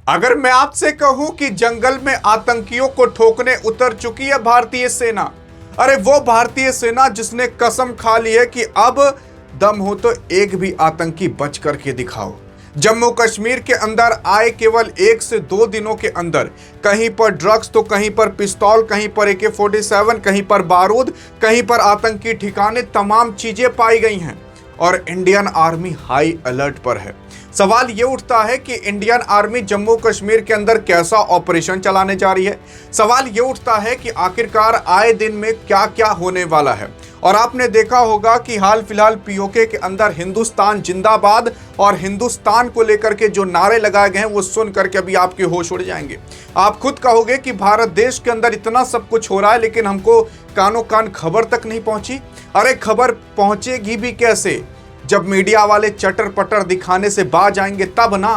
अगर मैं आपसे कहूं कि जंगल में आतंकियों को ठोकने उतर चुकी है भारतीय सेना, अरे वो भारतीय सेना जिसने कसम खा ली है कि अब दम हो तो एक भी आतंकी बच करके दिखाओ। जम्मू कश्मीर के अंदर आए केवल 1 से 2 दिनों के अंदर कहीं पर ड्रग्स तो कहीं पर पिस्तौल, कहीं पर AK-47, कहीं पर बारूद, कहीं पर आतंकी ठिकाने, तमाम चीजें पाई गई हैं और इंडियन आर्मी हाई अलर्ट पर है। सवाल ये उठता है कि इंडियन आर्मी जम्मू कश्मीर के अंदर कैसा ऑपरेशन चलाने जा रही है। सवाल ये उठता है कि आखिरकार आए दिन में क्या क्या होने वाला है। और आपने देखा होगा कि हाल फिलहाल POK के अंदर हिंदुस्तान जिंदाबाद और हिंदुस्तान को लेकर के जो नारे लगाए गए हैं वो सुन करके अभी आपके होश उड़ जाएंगे। आप खुद कहोगे कि भारत देश के अंदर इतना सब कुछ हो रहा है लेकिन हमको कानों कान खबर तक नहीं पहुंची। अरे खबर पहुंचेगी भी कैसे जब मीडिया वाले चटर पटर दिखाने से बाज आएंगे तब ना,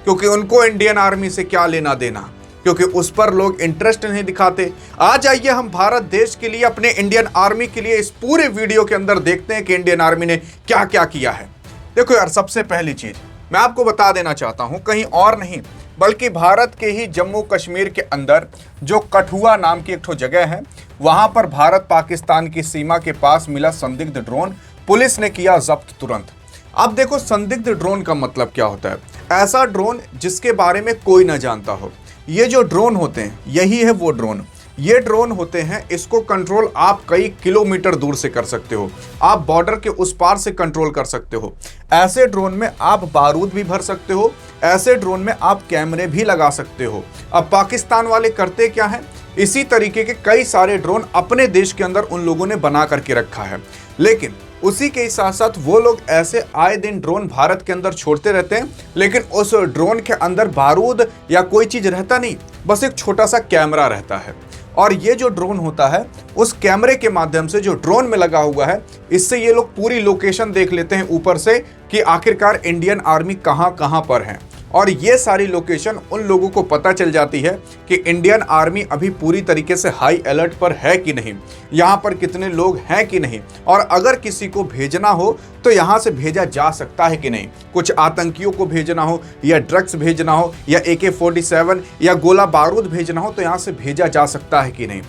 क्योंकि उनको इंडियन आर्मी से क्या लेना देना, क्योंकि उस पर लोग इंटरेस्ट नहीं दिखाते। आज आइए हम भारत देश के लिए, अपने इंडियन आर्मी के लिए इस पूरे वीडियो के अंदर देखते हैं कि इंडियन आर्मी ने क्या क्या किया है। देखो यार, सबसे पहली चीज मैं आपको बता देना चाहता हूं, कहीं और नहीं बल्कि भारत के ही जम्मू कश्मीर के अंदर जो कठुआ नाम की एक ठो जगह है, वहां पर भारत पाकिस्तान की सीमा के पास मिला संदिग्ध ड्रोन, पुलिस ने किया जब्त तुरंत। अब देखो, संदिग्ध ड्रोन का मतलब क्या होता है? ऐसा ड्रोन जिसके बारे में कोई ना जानता हो। ये जो ड्रोन होते हैं यही है वो ड्रोन। ये ड्रोन होते हैं, इसको कंट्रोल आप कई किलोमीटर दूर से कर सकते हो, आप बॉर्डर के उस पार से कंट्रोल कर सकते हो। ऐसे ड्रोन में आप बारूद भी भर सकते हो, ऐसे ड्रोन में आप कैमरे भी लगा सकते हो। अब पाकिस्तान वाले करते क्या है, इसी तरीके के कई सारे ड्रोन अपने देश के अंदर उन लोगों ने बना करके रखा है, लेकिन उसी के साथ साथ वो लोग ऐसे आए दिन ड्रोन भारत के अंदर छोड़ते रहते हैं, लेकिन उस ड्रोन के अंदर बारूद या कोई चीज रहता नहीं, बस एक छोटा सा कैमरा रहता है। और ये जो ड्रोन होता है, उस कैमरे के माध्यम से जो ड्रोन में लगा हुआ है, इससे ये लोग पूरी लोकेशन देख लेते हैं ऊपर से कि आखिरकार इंडियन आर्मी कहाँ कहाँ पर है। और ये सारी लोकेशन उन लोगों को पता चल जाती है कि इंडियन आर्मी अभी पूरी तरीके से हाई अलर्ट पर है कि नहीं, यहाँ पर कितने लोग हैं कि नहीं, और अगर किसी को भेजना हो तो यहाँ से भेजा जा सकता है कि नहीं। कुछ आतंकियों को भेजना हो या ड्रग्स भेजना हो या AK-47 या गोला बारूद भेजना हो तो यहाँ से भेजा जा सकता है कि नहीं।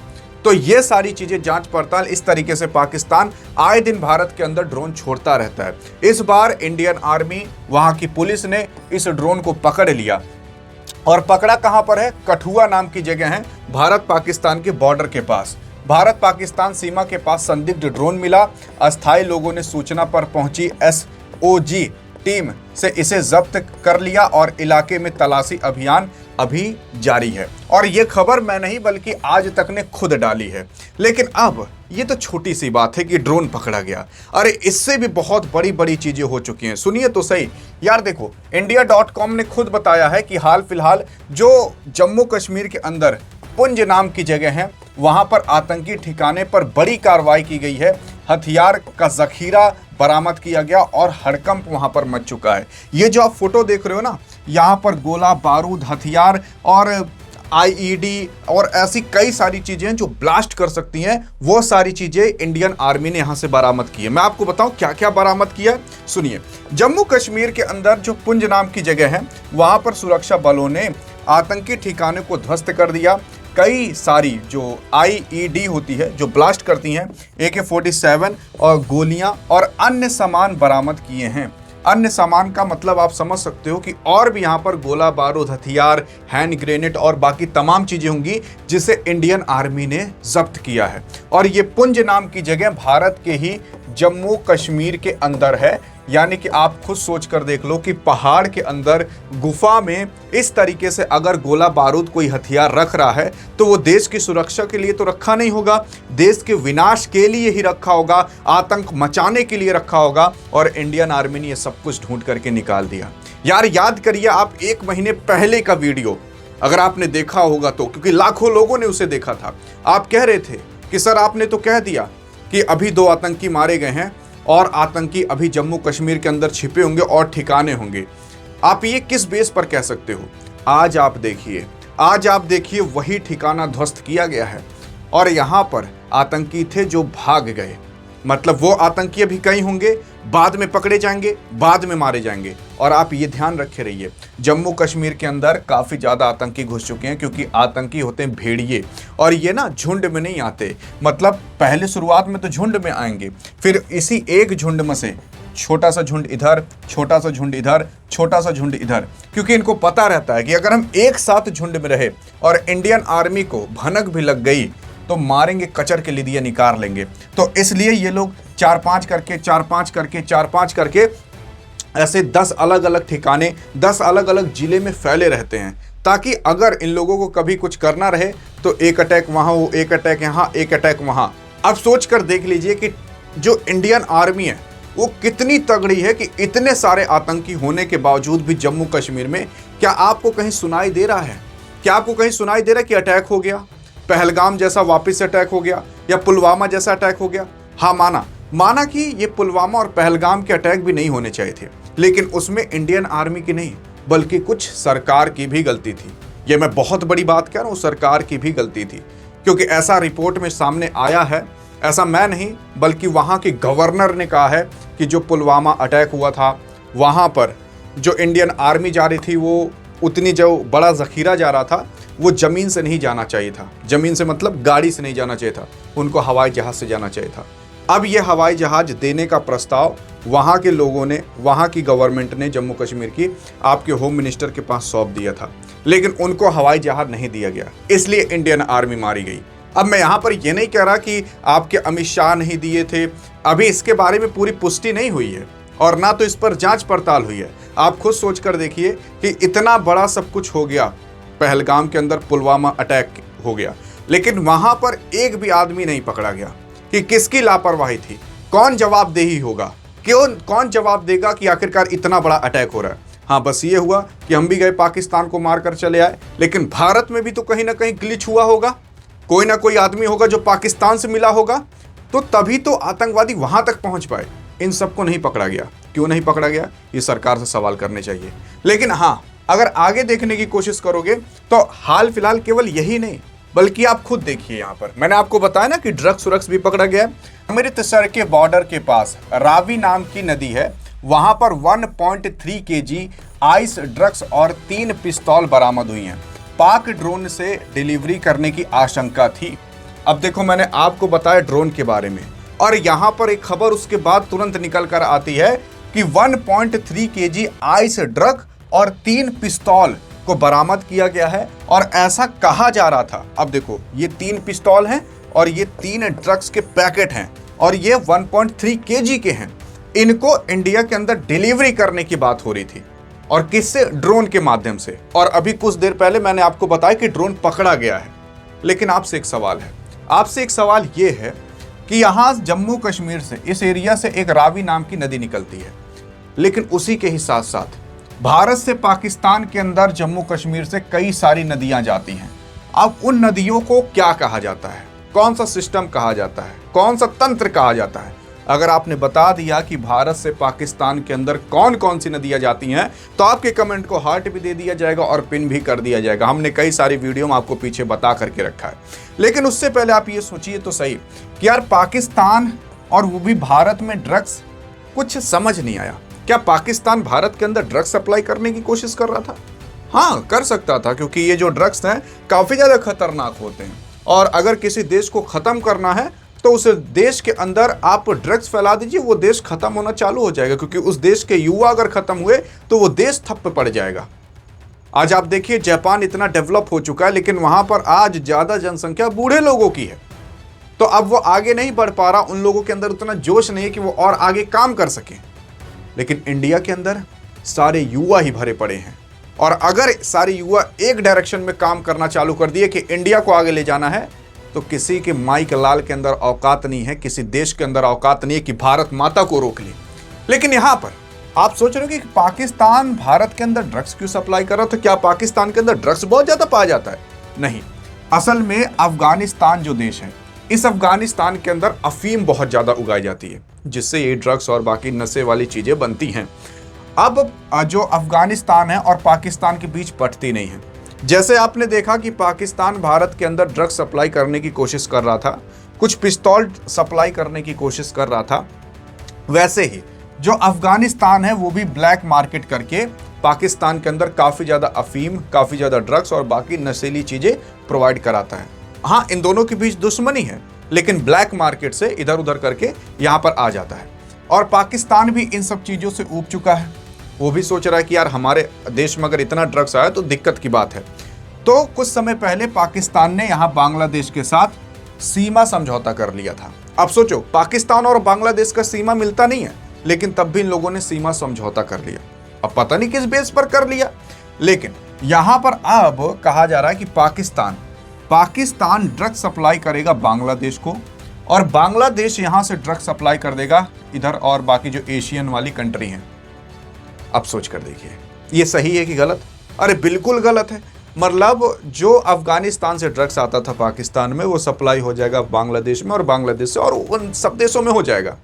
तो ये सारी चीजें जांच पड़ताल इस तरीके से पाकिस्तान आए दिन भारत के अंदर ड्रोन छोड़ता रहता है। इस बार इंडियन आर्मी, वहां की पुलिस ने इस ड्रोन को पकड़ लिया। और पकड़ा कहां पर है? कठुआ नाम की जगह है, भारत पाकिस्तान के बॉर्डर के पास। भारत पाकिस्तान सीमा के पास संदिग्ध ड्रोन मिला। अस्थायी लोगों ने सूचना पर पहुंची SOG टीम से इसे जब्त कर लिया और इलाके में तलाशी अभियान अभी जारी है। और ये खबर मैं नहीं बल्कि आज तक ने खुद डाली है। लेकिन अब ये तो छोटी सी बात है कि ड्रोन पकड़ा गया, अरे इससे भी बहुत बड़ी बड़ी चीजें हो चुकी हैं। सुनिए तो सही यार, देखो India.com ने खुद बताया है कि हाल फिलहाल जो जम्मू कश्मीर के अंदर पुंज नाम की जगह है, वहां पर आतंकी ठिकाने पर बड़ी कार्रवाई की गई है। हथियार का जखीरा बरामद किया गया और हड़कंप वहां पर मच चुका है। ये जो आप फोटो देख रहे हो ना, यहाँ पर गोला बारूद, हथियार और IED और ऐसी कई सारी चीजें जो ब्लास्ट कर सकती हैं, वो सारी चीजें इंडियन आर्मी ने यहां से बरामद की है। मैं आपको बताऊं क्या क्या बरामद किया है, सुनिए। जम्मू कश्मीर के अंदर जो पुंज नाम की जगह है, वहां पर सुरक्षा बलों ने आतंकी ठिकाने को ध्वस्त कर दिया। कई सारी जो IED होती है जो ब्लास्ट करती हैं, AK-47 और गोलियां और अन्य सामान बरामद किए हैं। अन्य सामान का मतलब आप समझ सकते हो कि और भी यहाँ पर गोला बारूद, हथियार, हैंड ग्रेनेड और बाकी तमाम चीजें होंगी जिसे इंडियन आर्मी ने जब्त किया है। और ये पुंज नाम की जगह भारत के ही जम्मू कश्मीर के अंदर है। यानी कि आप खुद सोच कर देख लो कि पहाड़ के अंदर गुफा में इस तरीके से अगर गोला बारूद कोई हथियार रख रहा है तो वो देश की सुरक्षा के लिए तो रखा नहीं होगा, देश के विनाश के लिए ही रखा होगा, आतंक मचाने के लिए रखा होगा। और इंडियन आर्मी ने ये सब कुछ ढूंढ करके निकाल दिया। यार याद करिए आप 1 महीने पहले का वीडियो अगर आपने देखा होगा तो, क्योंकि लाखों लोगों ने उसे देखा था। आप कह रहे थे कि सर आपने तो कह दिया कि अभी 2 आतंकी मारे गए हैं और आतंकी अभी जम्मू कश्मीर के अंदर छिपे होंगे और ठिकाने होंगे। आप ये किस बेस पर कह सकते हो? आज आप देखिए वही ठिकाना ध्वस्त किया गया है और यहाँ पर आतंकी थे जो भाग गए। मतलब वो आतंकी अभी कहीं होंगे बाद में पकड़े जाएंगे, बाद में मारे जाएंगे। और आप ये ध्यान रखे रहिए, जम्मू कश्मीर के अंदर काफ़ी ज़्यादा आतंकी घुस चुके हैं, क्योंकि आतंकी होते हैं भेड़िए, और ये ना झुंड में नहीं आते। मतलब पहले शुरुआत में तो झुंड में आएंगे, फिर इसी एक झुंड में से छोटा सा झुंड इधर, छोटा सा झुंड इधर, छोटा सा झुंड इधर, क्योंकि इनको पता रहता है कि अगर हम एक साथ झुंड में रहे और इंडियन आर्मी को भनक भी लग गई तो मारेंगे, कचर के लिदिया निकाल लेंगे। तो इसलिए ये लोग 4-5 करके, 4-5 करके, 4-5 करके ऐसे 10 अलग अलग ठिकाने, 10 अलग अलग जिले में फैले रहते हैं, ताकि अगर इन लोगों को कभी कुछ करना रहे तो एक अटैक वहाँ हो, एक अटैक यहाँ, एक अटैक वहाँ। अब सोच कर देख लीजिए कि जो इंडियन आर्मी है वो कितनी तगड़ी है कि इतने सारे आतंकी होने के बावजूद भी जम्मू कश्मीर में क्या आपको कहीं सुनाई दे रहा है? क्या आपको कहीं सुनाई दे रहा है कि अटैक हो गया, पहलगाम जैसा वापस से अटैक हो गया, या पुलवामा जैसा अटैक हो गया? हाँ, माना कि ये पुलवामा और पहलगाम के अटैक भी नहीं होने चाहिए थे, लेकिन उसमें इंडियन आर्मी की नहीं बल्कि कुछ सरकार की भी गलती थी। ये मैं बहुत बड़ी बात कह रहा हूँ, सरकार की भी गलती थी, क्योंकि ऐसा रिपोर्ट में सामने आया है। ऐसा मैं नहीं बल्कि वहाँ के गवर्नर ने कहा है कि जो पुलवामा अटैक हुआ था वहाँ पर जो इंडियन आर्मी जा रही थी, वो उतनी जो बड़ा ज़ख़ीरा जा रहा था वो ज़मीन से नहीं जाना चाहिए था। ज़मीन से मतलब गाड़ी से नहीं जाना चाहिए था, उनको हवाई जहाज़ से जाना चाहिए था। अब ये हवाई जहाज़ देने का प्रस्ताव वहाँ के लोगों ने, वहाँ की गवर्नमेंट ने, जम्मू कश्मीर की, आपके होम मिनिस्टर के पास सौंप दिया था, लेकिन उनको हवाई जहाज़ नहीं दिया गया, इसलिए इंडियन आर्मी मारी गई। अब मैं यहाँ पर ये नहीं कह रहा कि आपके अमित शाह नहीं दिए थे, अभी इसके बारे में पूरी पुष्टि नहीं हुई है और ना तो इस पर जांच पड़ताल हुई है। आप खुद सोच कर देखिए कि इतना बड़ा सब कुछ हो गया, पहलगाम के अंदर पुलवामा अटैक हो गया, लेकिन वहाँ पर एक भी आदमी नहीं पकड़ा गया कि किसकी लापरवाही थी। कौन जवाबदेही होगा, कौन जवाब देगा कि आखिरकार इतना बड़ा अटैक हो रहा है? हाँ, बस ये हुआ कि हम भी गए पाकिस्तान को मार कर चले आए, लेकिन भारत में भी तो कहीं ना कहीं ग्लिच हुआ होगा, कोई ना कोई आदमी होगा जो पाकिस्तान से मिला होगा, तो तभी तो आतंकवादी वहां तक पहुंच पाए। इन सबको नहीं पकड़ा गया। क्यों नहीं पकड़ा गया, ये सरकार से सवाल करने चाहिए। लेकिन हाँ, अगर आगे देखने की कोशिश करोगे तो हाल फिलहाल केवल यही नहीं बल्कि आप खुद देखिए, यहाँ पर मैंने आपको बताया ना कि ड्रग्स भी पकड़ा गया है। अमृतसर के बॉर्डर के पास रावी नाम की नदी है, वहां पर 1.3 kg आइस ड्रग्स और 3 पिस्तौल बरामद हुई हैं। पाक ड्रोन से डिलीवरी करने की आशंका थी। अब देखो, मैंने आपको बताया ड्रोन के बारे में, और यहाँ पर एक खबर उसके बाद तुरंत निकल कर आती है कि 1.3 kg आइस ड्रग और 3 पिस्तौल को बरामद किया गया है, और ऐसा कहा जा रहा था। अब देखो, ये 3 पिस्तौल हैं और ये 3 ड्रग्स के पैकेट हैं, और ये 1.3 kg के हैं। इनको इंडिया के अंदर डिलीवरी करने की बात हो रही थी, और किससे? ड्रोन के माध्यम से। और अभी कुछ देर पहले मैंने आपको बताया कि ड्रोन पकड़ा गया है। लेकिन आपसे एक सवाल है, आपसे एक सवाल ये है कि यहाँ जम्मू कश्मीर से, इस एरिया से एक रावी नाम की नदी निकलती है, लेकिन उसी के ही साथ साथ भारत से पाकिस्तान के अंदर जम्मू कश्मीर से कई सारी नदियां जाती हैं। अब उन नदियों को क्या कहा जाता है, कौन सा सिस्टम कहा जाता है, कौन सा तंत्र कहा जाता है? अगर आपने बता दिया कि भारत से पाकिस्तान के अंदर कौन कौन सी नदियां जाती हैं, तो आपके कमेंट को हार्ट भी दे दिया जाएगा और पिन भी कर दिया जाएगा। हमने कई सारी वीडियो में आपको पीछे बता करके रखा है। लेकिन उससे पहले आप ये सोचिए तो सही कि यार, पाकिस्तान और वो भी भारत में ड्रग्स, कुछ समझ नहीं आया। क्या पाकिस्तान भारत के अंदर ड्रग्स सप्लाई करने की कोशिश कर रहा था? हाँ, कर सकता था, क्योंकि ये जो ड्रग्स हैं काफ़ी ज़्यादा खतरनाक होते हैं, और अगर किसी देश को ख़त्म करना है तो उस देश के अंदर आप ड्रग्स फैला दीजिए, वो देश खत्म होना चालू हो जाएगा, क्योंकि उस देश के युवा अगर खत्म हुए तो वो देश ठप्प पड़ जाएगा। आज आप देखिए, जापान इतना डेवलप हो चुका है, लेकिन वहां पर आज ज्यादा जनसंख्या बूढ़े लोगों की है, तो अब वो आगे नहीं बढ़ पा रहा, उन लोगों के अंदर उतना जोश नहीं है कि वो और आगे काम कर सके। लेकिन इंडिया के अंदर सारे युवा ही भरे पड़े हैं, और अगर सारे युवा एक डायरेक्शन में काम करना चालू कर दिए कि इंडिया को आगे ले जाना है, तो किसी के माइक लाल के अंदर औकात नहीं है, किसी देश के अंदर औकात नहीं है कि भारत माता को रोक ले। लेकिन यहां पर आप सोच रहे हो कि पाकिस्तान भारत के अंदर ड्रग्स क्यों सप्लाई कर रहा था? क्या पाकिस्तान के अंदर ड्रग्स बहुत ज्यादा पाया जाता है? नहीं, असल में अफगानिस्तान जो देश है, इस अफगानिस्तान के अंदर अफीम बहुत ज्यादा उगाई जाती है, जिससे ये ड्रग्स और बाकी नशे वाली चीजें बनती हैं। अब जो अफगानिस्तान है और पाकिस्तान के बीच पटती नहीं है। जैसे आपने देखा कि पाकिस्तान भारत के अंदर ड्रग्स सप्लाई करने की कोशिश कर रहा था, कुछ पिस्तौल सप्लाई करने की कोशिश कर रहा था, वैसे ही जो अफगानिस्तान है वो भी ब्लैक मार्केट करके पाकिस्तान के अंदर काफी ज्यादा अफीम, काफी ज्यादा ड्रग्स और बाकी नशीली चीजें प्रोवाइड कराता है। हाँ, इन दोनों के बीच दुश्मनी है, लेकिन ब्लैक मार्केट से इधर उधर करके यहां पर आ जाता है। और पाकिस्तान भी इन सब चीजों से ऊब चुका है। वो भी सोच रहा है कि यार हमारे देश में अगर इतना ड्रग्स आया तो दिक्कत की बात है। तो कुछ समय पहले पाकिस्तान ने यहां बांग्लादेश के साथ सीमा समझौता कर लिया था। अब सोचो, पाकिस्तान और बांग्लादेश का सीमा मिलता नहीं है, लेकिन तब भी इन लोगों ने सीमा समझौता कर लिया। अब पता नहीं किस बेस पर कर लिया, लेकिन यहां पर अब कहा जा रहा है कि पाकिस्तान ड्रग्स सप्लाई करेगा बांग्लादेश को, और बांग्लादेश यहां से ड्रग्स सप्लाई कर देगा इधर और बाकी जो एशियन वाली कंट्री हैं। अब सोच कर देखिए, ये सही है कि गलत? अरे बिल्कुल गलत है। मतलब जो अफगानिस्तान से ड्रग्स आता था पाकिस्तान में, वो सप्लाई हो जाएगा बांग्लादेश में, और बांग्लादेश से और उन सब देशों में हो जाएगा।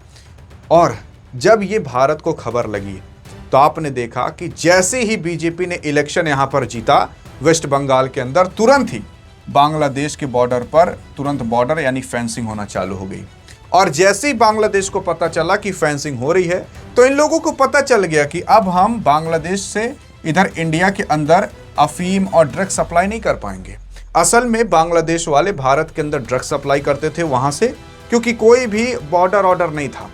और जब ये भारत को खबर लगी तो आपने देखा कि जैसे ही बीजेपी ने इलेक्शन यहां पर जीता वेस्ट बंगाल के अंदर, तुरंत ही बांग्लादेश के बॉर्डर पर तुरंत बॉर्डर यानी फेंसिंग होना चालू हो गई। और जैसे ही बांग्लादेश को पता चला कि फेंसिंग हो रही है, तो इन लोगों को पता चल गया कि अब हम बांग्लादेश से इधर इंडिया के अंदर अफीम और ड्रग्स सप्लाई नहीं कर पाएंगे। असल में बांग्लादेश वाले भारत के अंदर ड्रग्स सप्लाई करते थे वहां से, क्योंकि कोई भी बॉर्डर ऑर्डर नहीं था,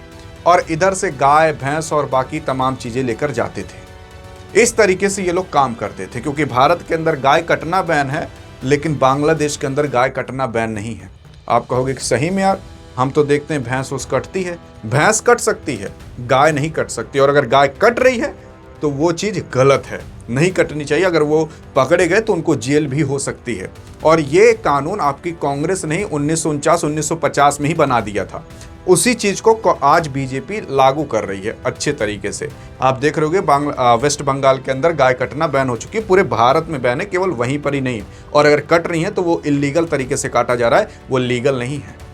और इधर से गाय भैंस और बाकी तमाम चीजें लेकर जाते थे। इस तरीके से ये लोग काम करते थे, क्योंकि भारत के अंदर गाय कटना बैन है, लेकिन बांग्लादेश के अंदर गाय कटना बैन नहीं है। आप कहोगे कि सही में यार, हम तो देखते हैं भैंस उस कटती है। भैंस कट सकती है, गाय नहीं कट सकती, और अगर गाय कट रही है तो वो चीज़ गलत है, नहीं कटनी चाहिए। अगर वो पकड़े गए तो उनको जेल भी हो सकती है। और ये कानून आपकी कांग्रेस ने 1949-1950 में ही बना दिया था। उसी चीज़ को आज बीजेपी लागू कर रही है अच्छे तरीके से। आप देख रहे होगे वेस्ट बंगाल के अंदर गाय कटना बैन हो चुकी है, पूरे भारत में बैन है, केवल वहीं पर ही नहीं है। और अगर कट रही है तो वो इलीगल तरीके से काटा जा रहा है, वो लीगल नहीं है।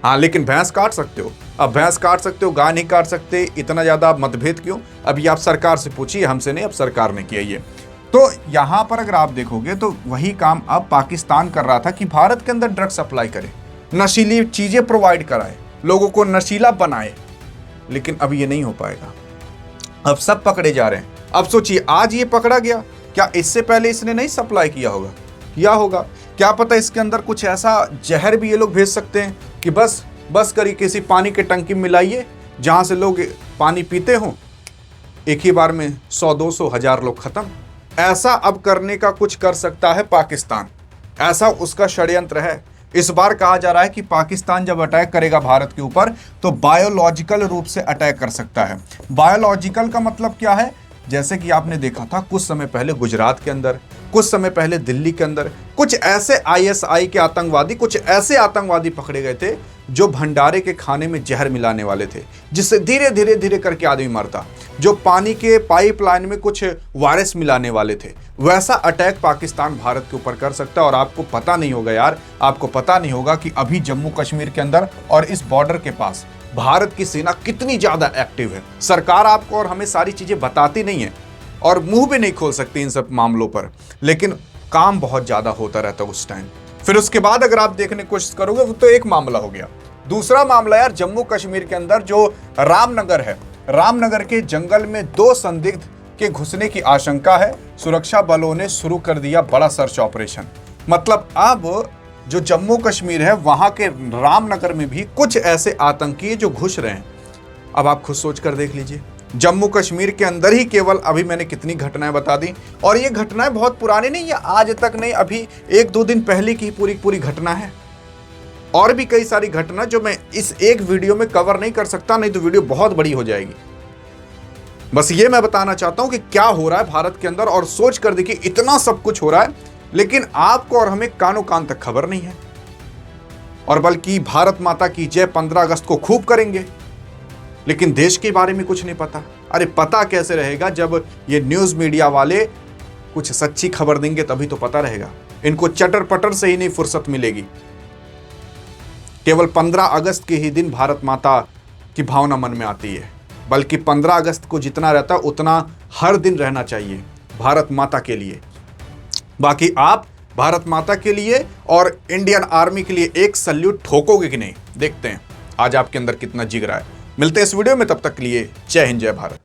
हाँ, लेकिन भैंस काट सकते हो। अब भैंस काट सकते हो, गाय नहीं काट सकते, इतना ज़्यादा मतभेद क्यों? अभी आप सरकार से पूछिए, हमसे नहीं, अब सरकार ने किया ये। तो यहाँ पर अगर आप देखोगे तो वही काम अब पाकिस्तान कर रहा था कि भारत के अंदर ड्रग्स सप्लाई करे, नशीली चीज़ें प्रोवाइड कराए, लोगों को नशीला बनाए। लेकिन अब ये नहीं हो पाएगा, अब सब पकड़े जा रहे हैं। अब सोचिए, आज ये पकड़ा गया, क्या इससे पहले इसने नहीं सप्लाई किया होगा? किया होगा। क्या पता इसके अंदर कुछ ऐसा जहर भी ये लोग भेज सकते हैं कि बस करिए, किसी पानी के टंकी में मिलाइए जहां से लोग पानी पीते हों, एक ही बार में 100-200 हज़ार लोग खत्म। ऐसा अब करने का कुछ कर सकता है पाकिस्तान, ऐसा उसका षड्यंत्र है। इस बार कहा जा रहा है कि पाकिस्तान जब अटैक करेगा भारत के ऊपर तो बायोलॉजिकल रूप से अटैक कर सकता है। बायोलॉजिकल का मतलब क्या है? जैसे कि आपने देखा था कुछ समय पहले गुजरात के अंदर, कुछ समय पहले दिल्ली के अंदर कुछ ऐसे आईएसआई के आतंकवादी, कुछ ऐसे आतंकवादी पकड़े गए थे जो भंडारे के खाने में जहर मिलाने वाले थे, जिससे धीरे धीरे धीरे करके आदमी मरता। जो पानी के पाइपलाइन में कुछ वायरस मिलाने वाले थे। वैसा अटैक पाकिस्तान भारत के ऊपर कर सकता है। और आपको पता नहीं होगा यार, आपको पता नहीं होगा कि अभी जम्मू कश्मीर के अंदर और इस बॉर्डर के पास भारत की सेना कितनी ज्यादा एक्टिव है। सरकार आपको और हमें सारी चीजें बताती नहीं है और मुंह भी नहीं खोल सकती इन सब मामलों पर, लेकिन काम बहुत ज्यादा होता रहता है उस टाइम। फिर उसके बाद अगर आप देखने की कोशिश करोगे तो एक मामला हो गया। दूसरा मामला यार, जम्मू कश्मीर के अंदर जो रामनगर है, रामनगर के जंगल में 2 संदिग्ध के घुसने की आशंका है। सुरक्षा बलों ने शुरू कर दिया बड़ा सर्च ऑपरेशन। मतलब अब जो जम्मू कश्मीर है वहां के रामनगर में भी कुछ ऐसे आतंकी जो घुस रहे हैं। अब आप खुद सोच कर देख लीजिए, जम्मू कश्मीर के अंदर ही केवल अभी मैंने कितनी घटनाएं बता दी। और ये घटनाएं बहुत पुरानी नहीं है, आज तक नहीं, अभी 1-2 दिन पहले की पूरी घटना है। और भी कई सारी घटना जो मैं इस एक वीडियो में कवर नहीं कर सकता, नहीं तो वीडियो बहुत बड़ी हो जाएगी। बस ये मैं बताना चाहता हूं कि क्या हो रहा है भारत के अंदर। और सोच कर देखिए, इतना सब कुछ हो रहा है, लेकिन आपको और हमें कानों कान तक खबर नहीं है। और बल्कि भारत माता की जय 15 अगस्त को खूब करेंगे, लेकिन देश के बारे में कुछ नहीं पता। अरे पता कैसे रहेगा जब ये न्यूज़ मीडिया वाले कुछ सच्ची खबर देंगे, तभी तो पता रहेगा। इनको चटर पटर से ही नहीं फुर्सत मिलेगी। केवल 15 अगस्त के ही दिन भारत माता की भावना मन में आती है, बल्कि 15 अगस्त को जितना रहता है उतना हर दिन रहना चाहिए भारत माता के लिए। बाकी आप भारत माता के लिए और इंडियन आर्मी के लिए एक सल्यूट ठोकोगे कि नहीं, देखते हैं आज आपके अंदर कितना जिगरा है। मिलते हैं इस वीडियो में, तब तक के लिए जय हिंद जय भारत।